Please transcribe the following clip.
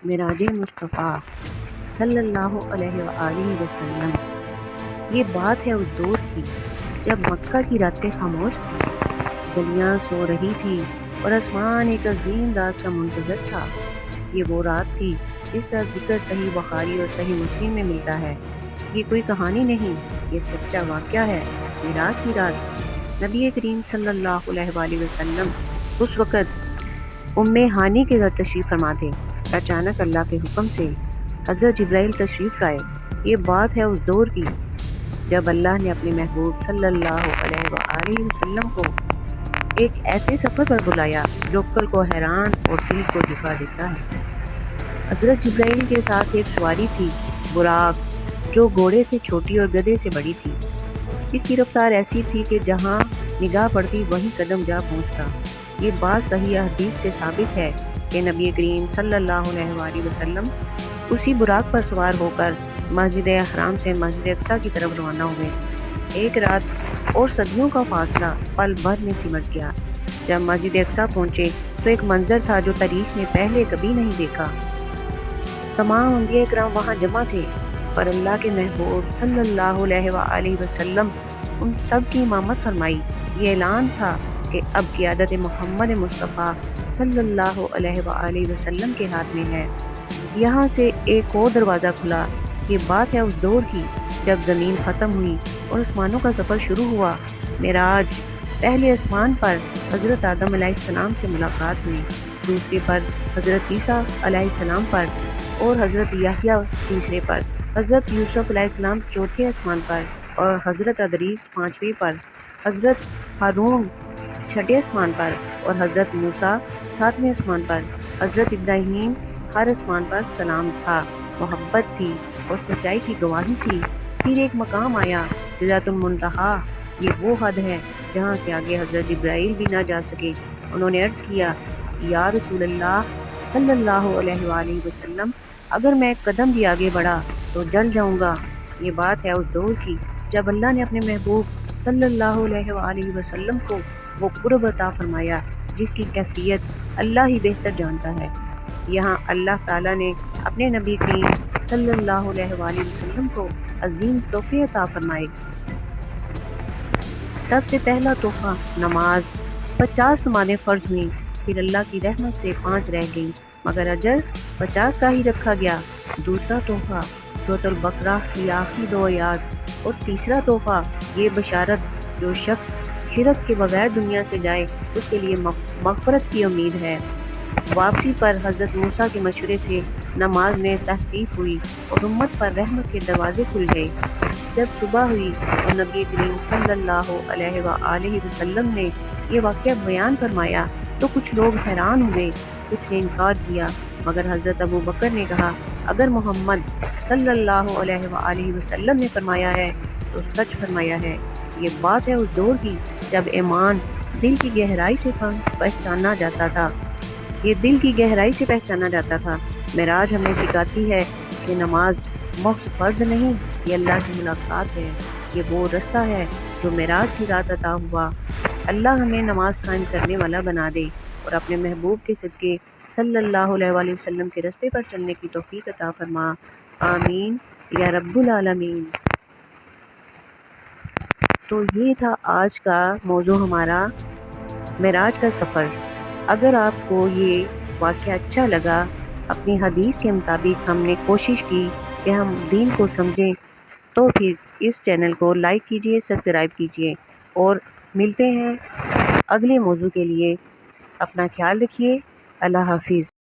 معراج مصطفیٰ صلی اللہ علیہ وآلہ وسلم۔ یہ بات ہے اس دور کی جب مکہ کی راتیں خاموش تھیں، گلیاں سو رہی تھی اور آسمان ایک عظیم راز کا منتظر تھا۔ یہ وہ رات تھی جس کا ذکر صحیح بخاری اور صحیح مسلم میں ملتا ہے۔ یہ کوئی کہانی نہیں، یہ سچا واقعہ ہے۔ معراج کی رات نبی کریم صلی اللہ علیہ وآلہ وسلم اس وقت ام ہانی کے گھر تشریف فرما تھے۔ اچانک اللہ کے حکم سے حضرت جبرائیل تشریف لائے۔ یہ بات ہے اس دور کی جب اللہ نے اپنے محبوب صلی اللہ علیہ وآلہ وسلم کو ایک ایسے سفر پر بلایا جو عقل کو حیران اور دل کو جھکا دیتا ہے۔ حضرت جبرائیل کے ساتھ ایک سواری تھی، براق، جو گھوڑے سے چھوٹی اور گدھے سے بڑی تھی۔ اس کی رفتار ایسی تھی کہ جہاں نگاہ پڑتی وہیں قدم جا پہنچتا۔ یہ بات صحیح حدیث سے ثابت ہے کہ نبی کریم صلی اللہ علیہ وآلہ وسلم اسی براق پر سوار ہو کر مسجد حرام سے مسجد اقصیٰ کی طرف روانہ ہوئے۔ ایک رات اور صدیوں کا فاصلہ پل بھر میں سمٹ گیا۔ جب مسجد اقصیٰ پہنچے تو ایک منظر تھا جو تاریخ نے پہلے کبھی نہیں دیکھا۔ تمام انبیاء کرام وہاں جمع تھے، پر اللہ کے محبوب صلی اللہ علیہ وآلہ وسلم ان سب کی امامت فرمائی۔ یہ اعلان تھا کہ اب قیادت محمد مصطفیٰ صلی اللہ علیہ وآلہ وسلم کے ہاتھ میں ہے۔ یہاں سے ایک اور دروازہ کھلا۔ یہ بات ہے اس دور کی جب زمین ختم ہوئی اور آسمانوں کا سفر شروع ہوا۔ معراج پہلے آسمان پر حضرت آدم علیہ السلام سے ملاقات ہوئی، دوسرے پر حضرت عیسیٰ علیہ السلام پر اور حضرت یحییٰ تیسرے پر، حضرت یوسف علیہ السلام چوتھے آسمان پر اور حضرت ادریس پانچویں پر، حضرت ہارون چھٹے آسمان پر اور حضرت موسیٰ ساتویں آسمان پر۔ حضرت ابراہیم ہر آسمان پر سلام تھا، محبت تھی اور سچائی کی گواہی تھی۔ پھر ایک مقام آیا، سدرۃ المنتہا۔ یہ وہ حد ہے جہاں سے آگے حضرت جبرائیل بھی نہ جا سکے۔ انہوں نے عرض کیا، یا رسول اللہ صلی اللہ علیہ وآلہ وسلم، اگر میں ایک قدم بھی آگے بڑھا تو جل جاؤں گا۔ یہ بات ہے اس دور کی جب اللہ نے اپنے محبوب صلی اللہ علیہ وآلہ وسلم کو وہ قرب عطا فرمایا جس کی کیفیت اللہ ہی بہتر جانتا ہے۔ یہاں اللہ تعالیٰ نے اپنے نبی کریم صلی اللہ علیہ وآلہ وسلم کو عظیم تحفے عطا فرمائے۔ سب سے پہلا تحفہ نماز، 50 نمازیں فرض ہوئیں، پھر اللہ کی رحمت سے 5 رہ گئیں، مگر اجر 50 کا ہی رکھا گیا۔ دوسرا تحفہ سورۃ البقرہ کی آخری 2 آیات اور تیسرا تحفہ یہ بشارت جو شخص شرک کے بغیر دنیا سے جائے اس کے لیے مغفرت کی امید ہے۔ واپسی پر حضرت موسیٰ کے مشورے سے نماز میں تخفیف ہوئی اور امت پر رحمت کے دروازے کھل گئے۔ جب صبح ہوئی اور نبی کریم صلی اللہ علیہ وآلہ وسلم نے یہ واقعہ بیان فرمایا تو کچھ لوگ حیران ہوئے، کچھ نے انکار کیا، مگر حضرت ابو بکر نے کہا، اگر محمد صلی اللہ علیہ وآلہ وسلم نے فرمایا ہے تو سچ فرمایا ہے۔ یہ بات ہے اس دور کی جب ایمان دل کی گہرائی سے پہچانا جاتا تھا۔ یہ دل کی گہرائی سے پہچانا جاتا تھا۔ معراج ہمیں سکھاتی ہے کہ نماز محض فرض نہیں، یہ اللہ کی ملاقات ہے۔ یہ وہ رستہ ہے جو معراج کی رات عطا ہوا۔ اللہ ہمیں نماز قائم کرنے والا بنا دے اور اپنے محبوب کے صدقے صلی اللہ علیہ وآلہ وسلم کے رستے پر چلنے کی توفیق عطا فرما، آمین یا رب العالمین۔ تو یہ تھا آج کا موضوع ہمارا، معراج کا سفر۔ اگر آپ کو یہ واقعہ اچھا لگا، اپنی حدیث کے مطابق ہم نے کوشش کی کہ ہم دین کو سمجھیں، تو پھر اس چینل کو لائک کیجئے، سبسکرائب کیجئے اور ملتے ہیں اگلے موضوع کے لیے۔ اپنا خیال رکھیے۔ اللہ حافظ۔